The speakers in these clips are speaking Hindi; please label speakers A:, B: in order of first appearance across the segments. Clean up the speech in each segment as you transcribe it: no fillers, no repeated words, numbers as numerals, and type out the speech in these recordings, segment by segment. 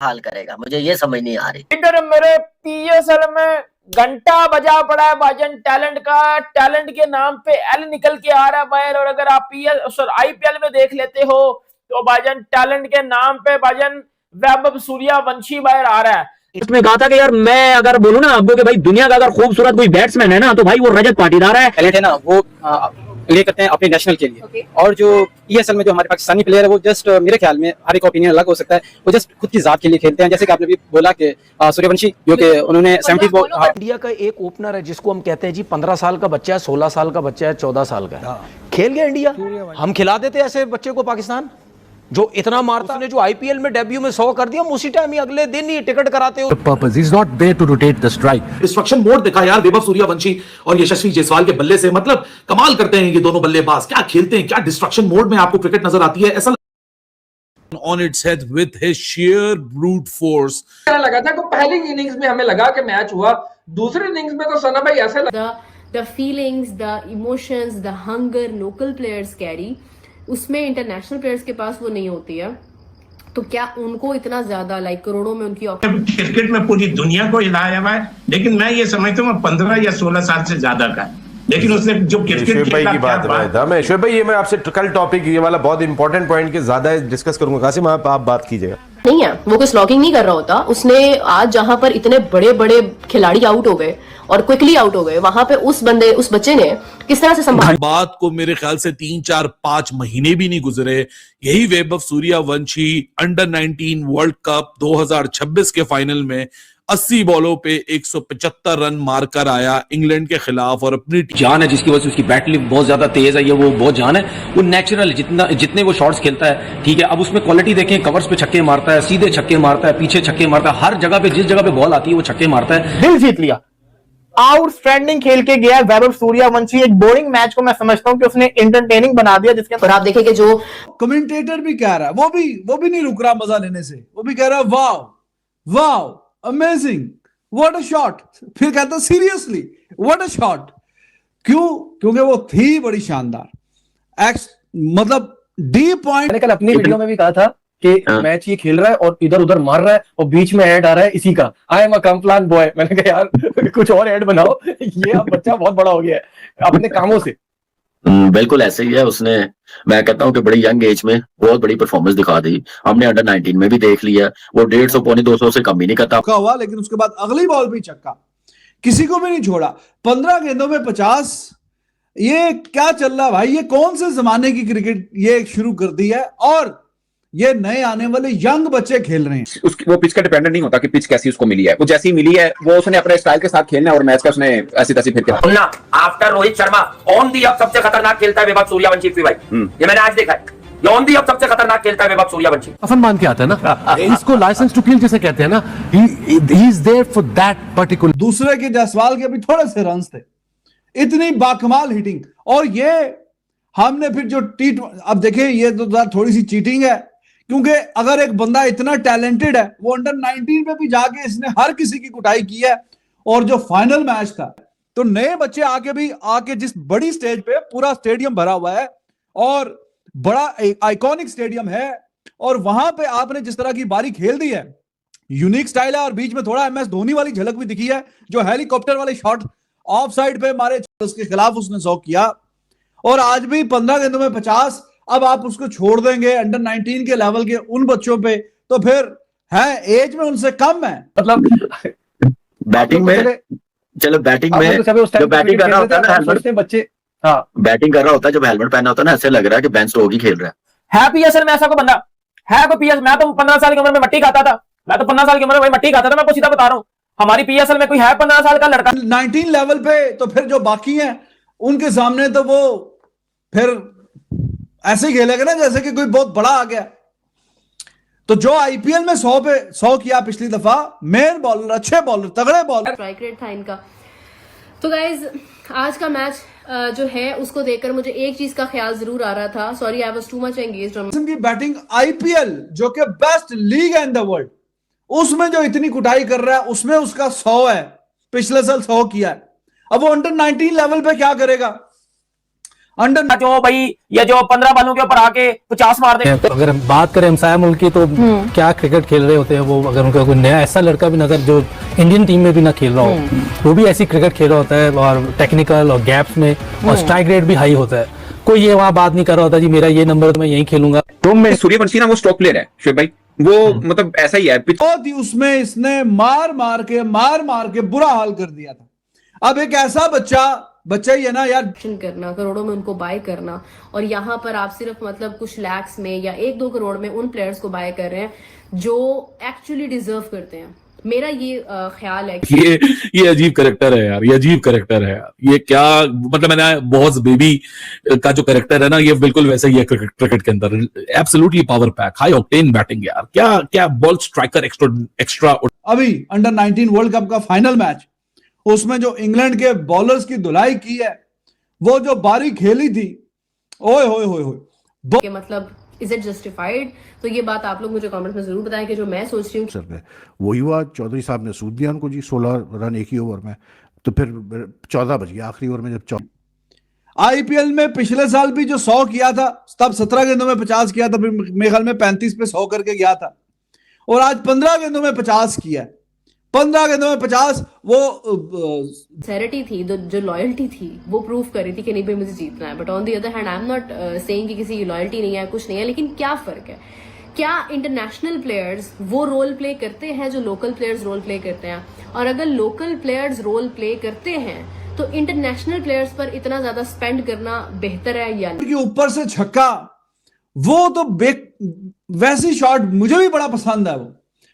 A: हाल करेगा, मुझे ये समझ नहीं आ रही।
B: इधर मेरे पीएसएल में घंटा बजा पड़ा है भाईजान टैलेंट का, टैलेंट के नाम पे एल निकल के आ रहा है बाहर। और अगर आप आईपीएल में देख लेते हो तो भाईजान टैलेंट के नाम पे भाईजान वैभव सूर्यवंशी बाहर आ रहा है।
C: इसमें कहा था कि यार मैं अगर बोलूं ना आपको कि भाई दुनिया का अगर खूबसूरत कोई बैट्समैन है ना तो भाई वो रजत पाटीदार है।
D: टैलेंट है ना वो प्ले करते हैं अपने नेशनल के लिए। और जो पीएसएल में जो हमारे पाकिस्तानी प्लेयर है वो जस्ट मेरे ख्याल में हर एक ओपिनियन अलग हो सकता है, वो जस्ट खुद की जात के लिए खेलते हैं। जैसे कि आपने भी बोला कि सूर्यवंशी जो कि उन्होंने 70
E: इंडिया का एक ओपनर है जिसको हम कहते हैं जी 15 साल का बच्चा है, 16 साल का बच्चा है, 14 साल का है, खेल गया इंडिया। हम खिला देते ऐसे बच्चे को पाकिस्तान जो इतना मारता है, जो आईपीएल में डेब्यू में 100 कर दिया, हम उसी टाइम ही अगले दिन ही टिकट कराते हो।
F: Purpose is not there to rotate the strike.
G: Destruction mode देखा यार वैभव सूर्यवंशी और यशस्वी जायसवाल के बल्ले से, मतलब कमाल करते हैं ये दोनों बल्लेबाज, क्या खेलते हैं, क्या डिस्ट्रक्शन मोड में आपको क्रिकेट नजर आती है। ऐसा
H: on its head with his sheer brute force.
B: लगा था कि पहली इनिंग्स में हमें लगा कि मैच हुआ, दूसरी इनिंग्स में तो सना भाई ऐसे लगा
I: the feelings, the emotions, the hunger local players carry, उसमें इंटरनेशनल प्लेयर्स के पास वो नहीं होती है। तो क्या उनको इतना ज्यादा लाइक करोड़ों में उनकी
J: क्रिकेट में पूरी दुनिया को हिलाया हुआ है, लेकिन मैं ये समझता हूँ 15 या 16 साल से ज्यादा का, लेकिन उसने जो क्रिकेट
K: भाई की बात था। मैं शोएब भाई, ये मैं आपसे कल टॉपिक ये वाला बहुत इंपॉर्टेंट पॉइंट के ज्यादा डिस्कस करूंगा। कासिम आप बात कीजिएगा।
I: नहीं है, वो कोई स्लॉगिंग नहीं कर रहा होता। उसने आज जहां पर इतने बड़े बड़े खिलाड़ी आउट हो गए और क्विकली आउट हो गए, वहां पे उस बच्चे ने किस तरह से संभाला
H: बात को। मेरे ख्याल से 3, 4, 5 महीने भी नहीं गुजरे, यही Vaibhav Suryavanshi under 19 world cup 2026 के फाइनल में 80 बॉलों पे 175 रन मारकर आया इंग्लैंड के खिलाफ और अपनी
C: जान है जिसकी वजह से उसकी बैट लिफ्ट बहुत ज्यादा तेज है, ये वो बहुत जान है, वो नेचुरल जितने वो शॉट्स खेलता है, ठीक है। अब उसमें क्वालिटी देखें, कवर्स पे छक्के मारता है, सीधे छक्के मारता है, पीछे छक्के मारता है, हर जगह पे जिस जगह पे बॉल आती है वो छक्के मारता है।
B: दिल जीत लिया, आउटस्टैंडिंग खेल के गया वैभव सूर्यवंशी। एक बोरिंग मैच को मैं समझता हूं कि उसने एंटरटेनिंग बना दिया, जिसके पर आप देखें कि जो
F: कमेंटेटर भी कह रहा है, वो भी नहीं रुक रहा मजा लेने से, वो भी कह रहा है वाव अमेजिंग, व्हाट अ शॉट। फिर कहता है सीरियसली व्हाट अ शॉट। क्योंकि वो थी बड़ी शानदार, मतलब डी पॉइंट।
E: मैंने कल अपनी वीडियो में भी कहा था कि मैच ये खेल रहा है और इधर उधर मार रहा है और बीच में ऐड आ रहा है इसी का, I am a Complan boy. मैंने कहा यार कुछ और ऐड बनाओ, ये अब बच्चा बहुत बड़ा हो गया है अपने कामों से।
A: बिल्कुल ऐसे ही है। उसने, मैं कहता हूं कि बड़ी यंग एज में बहुत बड़ी परफॉर्मेंस दिखा दी। हमने अंडर 19 में भी देख लिया, वो 150 पौने 200 से कम ही नहीं करता
F: हुआ, लेकिन उसके बाद अगली बॉल भी छक्का, किसी को भी नहीं छोड़ा। 15 गेंदों में 50। ये क्या चल रहा भाई, ये कौन से जमाने की क्रिकेट ये शुरू कर दी है। और ये नए आने वाले यंग बच्चे खेल रहे हैं।
D: वो पिच का डिपेंडेंट नहीं होता कि पिच कैसी उसको मिली है, वो जैसी मिली है वो उसने अपने स्टाइल के साथ खेलना है और मैच का उसने ऐसी तैसी फिर
C: सुनना, after Rohit Sharma on the अब सबसे खतरनाक खेलता है वैभव सूर्यवंशी भाई। ये मैंने आज देखा है, ये ऑन दी अब सबसे खतरनाक खेलता है वैभव सूर्यवंशी।
F: अपन मान के आता है ना, इसको लाइसेंस टू किल जैसे कहते हैं ना, he is there for that particular. दूसरे के जायसवाल के भी थोड़े से रन थे, इतनी बाकमाल हिटिंग। और ये हमने फिर जो अब देखें, ये तो थोड़ी सी चीटिंग है, क्योंकि अगर एक बंदा इतना टैलेंटेड है, वो अंडर 19 में भी जाके इसने हर किसी की कुटाई की है। और जो फाइनल मैच था, तो नए बच्चे आके जिस बड़ी स्टेज पे पूरा स्टेडियम भरा हुआ है और बड़ा आइकॉनिक स्टेडियम है, और वहां पे आपने जिस तरह की बारी खेल दी है, यूनिक स्टाइल है। और बीच में थोड़ा MS धोनी वाली झलक भी दिखी है, जो हेलीकॉप्टर वाले शॉट ऑफ साइड पे मारे, उसके खिलाफ उसने 100 किया। और आज भी 15 गेंदों में 50। अब आप उसको छोड़ देंगे अंडर 19 के लेवल के उन बच्चों पे, तो फिर है एज में उनसे कम है। मतलब
A: बैटिंग में, चलो बैटिंग में जो बैटिंग कर रहा होता है ना हेलमेट,
B: बच्चे
A: बैटिंग कर रहा होता है, जब हेलमेट पहना होता है ना, ऐसे लग रहा है कि बेन स्टोक्स ही खेल रहा
B: है पीएसएल में ऐसा कोई बंदा है? कोई पीएस, मैं तो 15 साल की उम्र में मट्टी खाता था, मैं तो 15 साल की उम्र में मट्टी खाता था। मैं आपको सीधा बता रहा हूँ, हमारी पीएसएल में कोई है 15 साल का लड़का
F: 19 लेवल पे? तो फिर जो बाकी हैं उनके सामने तो वो फिर ऐसे ही खेलेगा ना जैसे कि कोई बहुत बड़ा आ गया। तो जो आईपीएल में 100 पे 100 किया पिछली दफा, मेन बॉलर, अच्छे बॉलर, तगड़े बॉलर, स्ट्राइक
I: रेट था इनका। तो गाइज आज का मैच जो है उसको देखकर मुझे एक चीज का ख्याल जरूर आ रहा था, sorry I was too much engaged.
F: की बैटिंग आईपीएल जो कि बेस्ट लीग है इन द वर्ल्ड, उसमें जो इतनी कुटाई कर रहा है, उसमें उसका 100 है, पिछले साल 100 किया है। अब वो अंडर 19 लेवल पे क्या करेगा? अंडर
B: जो भाई ये जो 15 बालों के ऊपर आके 50 मार दे।
D: अगर हम बात करें हमसाया मुल्क की, तो क्या क्रिकेट खेल रहे होते हैं वो। अगर उनका कोई नया ऐसा लड़का भी नजर जो इंडियन टीम में भी ना खेल रहा हो, वो भी ऐसी क्रिकेट खेल रहा होता है, और टेक्निकल और गैप्स में, और स्ट्राइक रेट भी हाई होता है। कोई ये वहां बात नहीं कर रहा होता जी मेरा ये नंबर तो मैं यहीं खेलूंगा।
L: तो मैं सूर्यवंशी ना वो स्ट्रोक प्लेयर है शोएब भाई, वो मतलब ऐसा ही है।
F: बहुत ही उसमें इसने मार मार के बुरा हाल कर दिया था। अब एक ऐसा बच्चा ही है ना यार,
I: करना, करोड़ों में उनको बाय करना, और यहाँ पर आप सिर्फ मतलब कुछ लैक्स में या 1-2 करोड़ में उन प्लेयर्स को बाय कर रहे हैं जो एक्चुअली डिजर्व करते हैं। मेरा ये ख्याल है कि
H: ये अजीब करेक्टर है यार, ये अजीब करेक्टर है यार। ये क्या मतलब, मैंने बॉस बेबी का जो करेक्टर है ना, ये बिल्कुल वैसे ही है क्रिकेट के अंदर। Absolutely power pack, high octane batting यार, क्या बॉल स्ट्राइकर एक्स्ट्रा।
F: अभी अंडर 19 वर्ल्ड कप का फाइनल मैच, उसमें जो इंग्लैंड के बॉलर्स की धुलाई की है, वो जो बारी खेली थी, ओए होए होए होए,
I: कि मतलब इज इट जस्टिफाइड। तो ये बात आप लोग मुझे कमेंट में जरूर बताएं कि जो मैं सोच रही हूँ।
M: वही हुआ, चौधरी साहब ने सूद दिया उनको जी, 16 रन एक ही ओवर में, तो फिर 14 बज गया आखिरी ओवर में जब
F: आईपीएल में पिछले साल भी जो 100 किया था, तब 17 गेंदों में 50 किया था, फिर मेरे ख्याल में 35 पे 100 करके गया था, और आज 15 गेंदों में 50 किया है। 15 गेंदों में 50, वो
I: सिंसेरिटी थी, जो लॉयल्टी थी, वो प्रूव कर रही थी कि नहीं भाई मुझे जीतना है। But on the other hand I am not saying कि किसी की लॉयल्टी नहीं है, कुछ नहीं है, लेकिन क्या फर्क है? क्या इंटरनेशनल प्लेयर्स वो रोल प्ले करते हैं जो लोकल प्लेयर्स रोल प्ले करते हैं? और अगर लोकल प्लेयर्स रोल प्ले करते हैं तो इंटरनेशनल प्लेयर्स पर इतना ज्यादा स्पेंड करना बेहतर है या नहीं?
F: ऊपर से छक्का, वो तो वैसी शॉट मुझे भी बड़ा पसंद है वो,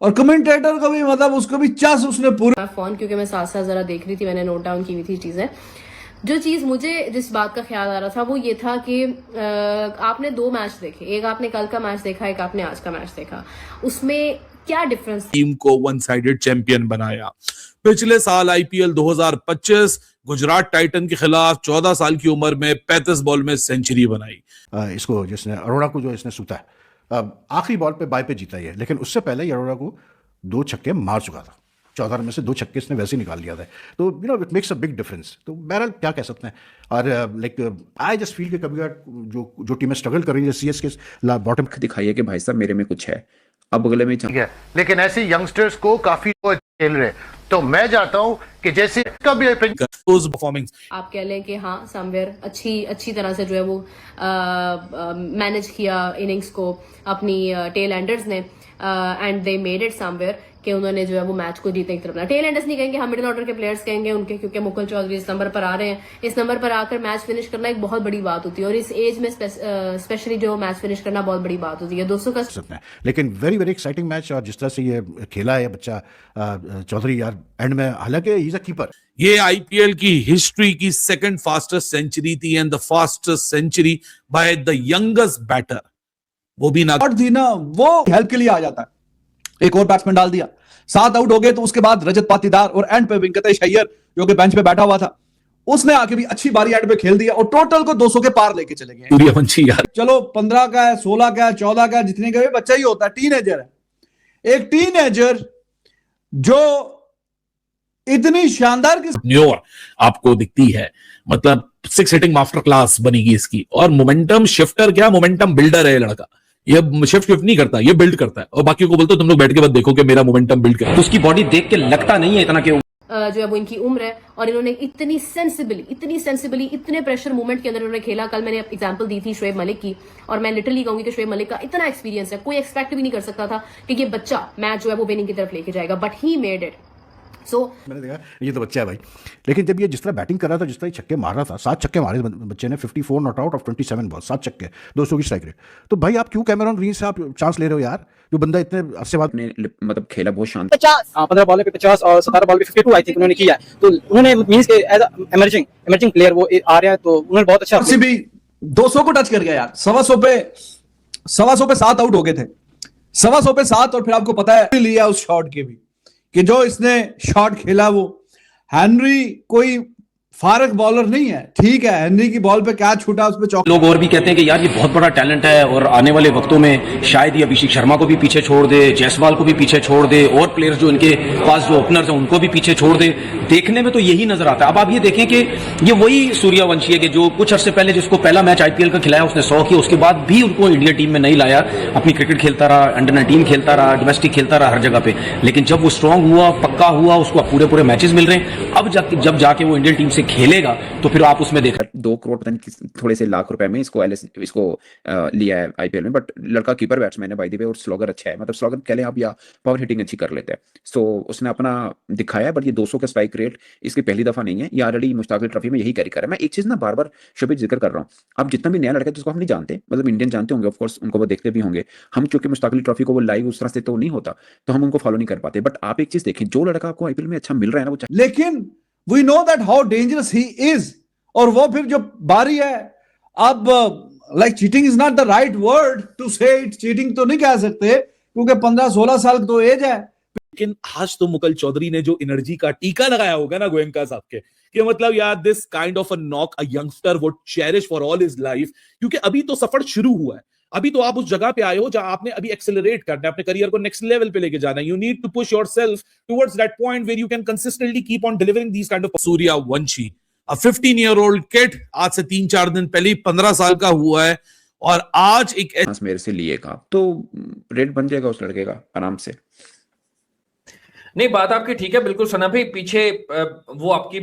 F: और कमेंटेटर को भी, मतलब उसको भी चस उसने पूरा
I: फोन, क्योंकि मैं साथ साथ जरा देख रही थी, मैंने नोट डाउन की हुई थी चीजें। जो चीज मुझे जिस बात का ख्याल आ रहा था वो ये था कि आपने 2 मैच देखे, एक आपने कल का मैच देखा, एक आपने आज का मैच देखा, उसमें क्या डिफरेंस?
H: टीम को वन साइडेड चैंपियन बनाया। पिछले साल आईपीएल 2025 गुजरात टाइटन के खिलाफ 14 साल की उम्र में 35 बॉल में सेंचुरी बनाई।
M: इसको जिसने अरोड़ा को जो इसने सूता है, आखिरी बॉल पे बाय पे जीता ही है, लेकिन उससे पहले ही अरोड़ा को 2 छक्के मार चुका था। 14 में से 2 छक्के इसने वैसे ही निकाल लिया था। तो you know it makes a big difference. तो बहरहाल क्या कह सकते हैं। और लाइक आई जस्ट फील कि कभी जो टीमें स्ट्रगल कर रही है, सीएसके बॉटम
L: दिखाइए कि भाई साहब मेरे में कुछ है, अब अगले में
M: है, लेकिन ऐसे यंगस्टर्स को काफी खेल रहे। तो मैं चाहता हूं कि जैसे कभी
H: परफॉर्मेंस
I: आप कह लें कि हाँ समवेयर अच्छी तरह से जो है वो मैनेज किया इनिंग्स को अपनी टेल एंडर्स ने, and they made it somewhere कि उन्होंने जो है वो मैच को जीतने की तरफ बनाया। टेल एंडर्स नहीं कहेंगे, हम मिडिल ऑर्डर के प्लेयर्स कहेंगे उनके, क्योंकि मुकुल चौधरी इस नंबर पर आ रहे हैं। इस नंबर पर आकर मैच फिनिश करना एक बहुत बड़ी बात होती है, और इस एज में स्पेशली जो मैच फिनिश करना बहुत बड़ी बात होती है। 200 का
M: लेकिन वेरी वेरी एक्साइटिंग मैच। और जिस तरह से ये खेला है बच्चा चौधरी यार एंड में, हालांकि ही इज अ कीपर।
H: ये आईपीएल की हिस्ट्री की सेकंड फास्टेस्ट सेंचुरी थी and the fastest century by the youngest batter. वो भी ना
F: थी ना, वो हेल्प के लिए आ जाता है। एक और बैट्समैन डाल दिया, 7 आउट हो गए, तो उसके बाद रजत पाटीदार और एंड पे वेंकटेश अय्यर जो कि बेंच पे बैठा हुआ था, उसने आके भी अच्छी बारी एंड पे खेल दिया और टोटल को 200 के पार लेके चले गए।
H: सूर्यवंशी यार,
F: चलो 15 का है, 16 का है, 14 का है, जितने का भी बच्चा ही होता है, टीनेजर है। एक टीनेजर जो इतनी शानदार
H: न्योर आपको दिखती है, मतलब 6 हिटिंग मास्टर क्लास बनेगी इसकी। और मोमेंटम शिफ्टर क्या, मोमेंटम बिल्डर है ये लड़का। ये शिफ्ट नहीं करता, ये बिल्ड करता है। और बाकी को बोलते हो तुम लोग बैठ के बाद देखो कि मेरा मोमेंटम बिल्ड कर।
C: तो उसकी बॉडी देख के लगता नहीं है इतना कि
I: जो है वो इनकी उम्र है, और इन्होंने इतनी सेंसिबली इतने प्रेशर मूवमेंट के अंदर इन्होंने खेला। कल मैंने एग्जांपल दी थी शोएब मलिक की, और मैं लिटरली कहूंगी कि शोएब मलिक का इतना एक्सपीरियंस है, कोई एक्सपेक्ट भी नहीं कर सकता था कि ये बच्चा मैच जो है वो विनिंग की तरफ लेके जाएगा, बट ही मेड इट।
M: मैंने देखा ये तो बच्चा है भाई, लेकिन जब ये जिस तरह बैटिंग कर रहा था, जिस तरह छक्के मार रहा था, 7 छक्के मारे बच्चे ने, 54 नॉट आउट ऑफ 27 बॉल, 7 छक्के, 200 की स्ट्राइक रेट। तो भाई आप क्यों कैमरॉन ग्रीन से आप चांस ले रहे हो यार, जो बंदा इतने अरसे बाद
L: मतलब खेला बहुत शांत।
D: 15 बॉल पे 50 और 17 बॉल पे 52 आई थिंक उन्होंने किया है। तो उन्होंने मींस के एज इमर्जिंग प्लेयर वो आ रहा है, तो उन्होंने बहुत अच्छा
F: भी 200 को टच कर गया यार। 125 पे 7 आउट हो गए थे, 125 पे 7, और फिर आपको पता है लिया उस शॉट के भी, कि जो इसने शॉट खेला वो हेनरी कोई फारक बॉलर नहीं है। ठीक है, हेनरी की बॉल पे कैच छूटा, उस पे चौका।
C: लोग और भी कहते हैं कि यार ये बहुत बड़ा टैलेंट है और आने वाले वक्तों में शायद ये अभिषेक शर्मा को भी पीछे छोड़ दे, जायसवाल को भी पीछे छोड़ दे, और प्लेयर्स जो इनके पास जो ओपनर्स हैं उनको भी पीछे छोड़ दे। देखने में तो यही नजर आता है। अब आप ये देखें कि ये वही सूर्यवंशी है कि जो कुछ अर्से पहले जिसको पहला मैच आईपीएल का खिलाया, उसने 100 किया, उसके बाद भी उनको इंडिया टीम में नहीं लाया। अपनी क्रिकेट खेलता रहा, अंडर-19 खेलता रहा, डोमेस्टिक खेलता रहा हर जगह पे, लेकिन जब वो स्ट्रांग हुआ, पक्का हुआ, उसको पूरे मैचेस मिल रहे हैं। अब जब जाके वो इंडियन टीम से खेलेगा तो फिर आप उसमें देख
L: 2 करोड़ पता नहीं थोड़े से लाख रुपए में इसको लिया है आईपीएल में। बट लड़का कीपर बैट्समैन है बाय द वे, और स्लोगर अच्छा है, मतलब स्लोगर कह लें आप, या पावर हिटिंग अच्छी कर लेते हैं। सो उसने अपना दिखाया। बट ये 200 का स्ट्राइक रेट इसकी पहली दफा नहीं है, ये ऑलरेडी मुश्ताक अली ट्रॉफी में यही कैरी कर रहा है। मैं एक चीज ना बार बार शोभित जिक्र कर रहा हूँ, आप जितना भी नया लड़का है जिसको हम नहीं जानते, मतलब इंडियन जानते होंगे ऑफ कोर्स, उनको वो देखते भी होंगे हम, क्योंकि मुश्ताक अली ट्रॉफी को वो लाइव उस तरह से तो नहीं होता, तो हम उनको फॉलो नहीं कर पाते। बट आप एक चीज देखें, जो लड़का आपको आईपीएल में अच्छा मिल रहा है ना, वो
F: लेकिन we know that how dangerous he is. और वो फिर जो बारी है अब, like cheating is not the right word to say it, cheating तो नहीं कह सकते क्योंकि 15-16 साल तो एज है।
H: लेकिन आज तो मुकुल चौधरी ने जो एनर्जी का टीका लगाया होगा ना गोयनका साहब के, कि मतलब यार this kind of a knock a youngster would cherish for all his life, क्योंकि अभी तो सफर शुरू हुआ है। अभी तो आप उस जगह पे आए हो जहां आपने अभी एक्सेलरेट करना है, अपने करियर को नेक्स्ट लेवल पे लेके जाना है। You need to push yourself towards that point where you can consistently keep on delivering these kind of. Suryavanshi a 15-year-old kid, आज से 3-4 दिन पहले 15 साल का हुआ है, और आज एक
L: मेरे से लिएगा तो रेट बन जाएगा उस लड़के का आराम से।
B: नहीं, बात आपकी ठीक है बिल्कुल सना भाई। पीछे वो आपकी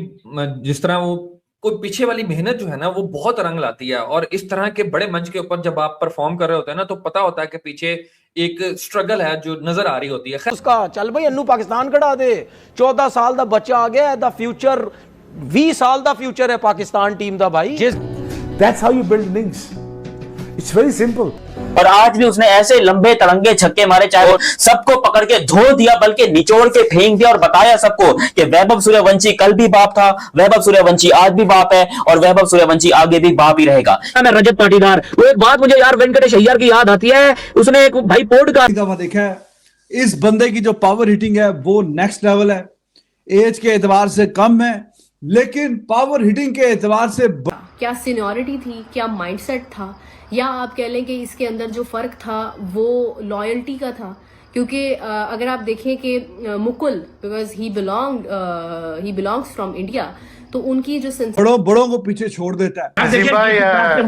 B: जिस तरह वो कोई पीछे वाली मेहनत जो है ना, वो बहुत रंग लाती है। और इस तरह के बड़े मंच के ऊपर जब आप परफॉर्म कर रहे होते हैं ना, तो पता होता है कि पीछे एक स्ट्रगल है जो नजर आ रही होती है।
E: उसका चल भाई अन्नू पाकिस्तान कढ़ा दे, 14 साल दा बच्चा आ गया, द फ्यूचर 20 साल दा फ्यूचर है पाकिस्तान टीम दा भाई।
F: That's how you build innings, it's very simple.
B: और आज भी उसने ऐसे लंबे तरंगे छक्के मारे, चाहे वो सबको पकड़ के धो दिया, बल्कि निचोड़ के फेंक दिया, और बताया सबको कि वैभव सूर्यवंशी कल भी बाप था, वैभव सूर्यवंशी आज भी बाप है, और वैभव सूर्यवंशी आगे भी बाप ही रहेगा। मैं रजत पाटीदार, वो एक बात मुझे यार वेंकटेश अय्यर की याद आती है, उसने एक भाई पॉडकास्ट
F: दफा देखा है, इस बंदे की जो पावर हिटिंग है वो नेक्स्ट लेवल है। एज के एतबार से कम है, लेकिन पावर हिटिंग के एतबार से
I: क्या सीनियरिटी थी, क्या माइंडसेट था, या आप कह लें कि इसके अंदर जो फर्क था वो लॉयल्टी का था। क्योंकि अगर आप देखें कि Mukul, because he belongs from India, तो उनकी जो
F: बड़ों को पीछे छोड़ देता है।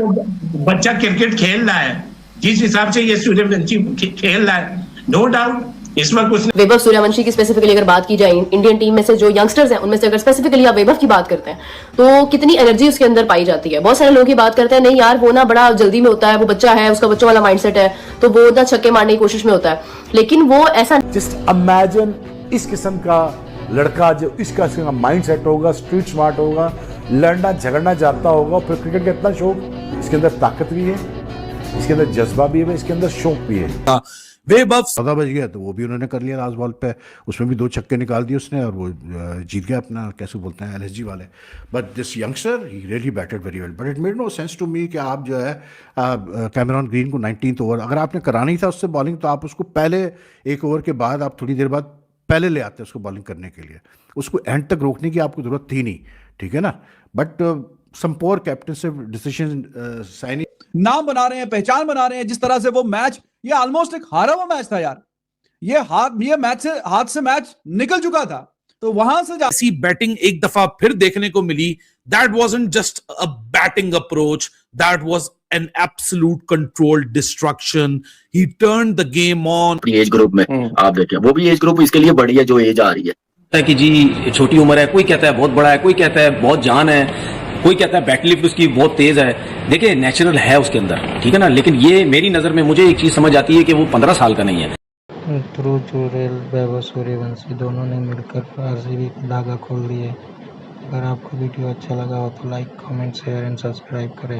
J: बच्चा क्रिकेट खेल रहा है, जिस हिसाब से ये सूर्यवंशी खेल रहा है, नो डाउट इस वक्त उसने
I: वैभव सूर्यवंशी की स्पेसिफिकली अगर बात की जाए, इंडियन टीम में से जो यंगस्टर्स हैं उनमें से अगर स्पेसिफिकली आप वैभव की बात करते हैं, तो कितनी एनर्जी उसके अंदर पाई जाती है। बहुत सारे लोग की बात करते हैं नहीं यार वो ना बड़ा जल्दी में होता है, वो बच्चा है, उसका बच्चों वाला माइंडसेट है, तो वो ना छक्के मारने की कोशिश में होता है, लेकिन वो ऐसा।
F: जस्ट इमेजिन इस किस्म का लड़का जो इसका माइंडसेट होगा, स्ट्रीट स्मार्ट होगा, लड़ना झगड़ना जानता होगा, फिर क्रिकेट का इतना शौक, इसके अंदर ताकत भी है, इसके अंदर जज्बा भी है, इसके अंदर शौक भी है।
H: वैभव
M: 14 बज गया तो वो भी उन्होंने कर लिया लास्ट बॉल पे, उसमें भी 2 छक्के निकाल दिए उसने, और वो जीत गया अपना, कैसे बोलते हैं, एलएसजी वाले। But this youngster he really batted very well, but it made no sense to me कि आप जो है कैमरॉन ग्रीन को 19th ओवर अगर आपने कराना ही था उससे बॉलिंग, तो आप उसको पहले 1 ओवर के बाद आप थोड़ी देर बाद पहले ले आते उसको बॉलिंग करने के लिए, उसको एंड तक रोकने की आपको जरूरत थी नहीं, ठीक है ना। But some poor captaincy decision signing,
F: नाम बना रहे हैं, पहचान बना रहे हैं। जिस तरह से वो मैच, ये ऑलमोस्ट एक हारा हुआ मैच था यार, ये मैच से हाथ से मैच निकल चुका था, तो वहां से
H: ऐसी बैटिंग एक दफा फिर देखने को मिली। That wasn't just a batting approach, that was an absolute controlled destruction. He turned the game on.
A: Age group में आप देखें, वो भी एज ग्रुप इसके लिए बड़ी है जो एज आ रही है
C: कि जी छोटी उम्र है, कोई कहता है बहुत बड़ा है, कोई कहता है बहुत जान है, कोई कहता है बैट लिफ्ट उसकी बहुत तेज है। देखिए नेचुरल है उसके अंदर, ठीक है ना, लेकिन ये मेरी नजर में मुझे एक चीज समझ आती है कि वो 15 साल का नहीं है।
D: ध्रुव जुरेल, वैभव सूर्यवंशी दोनों ने मिलकर आरसीबी का धागा खोल दिया। अगर आपको वीडियो अच्छा लगा हो तो like, comment, share and subscribe करें।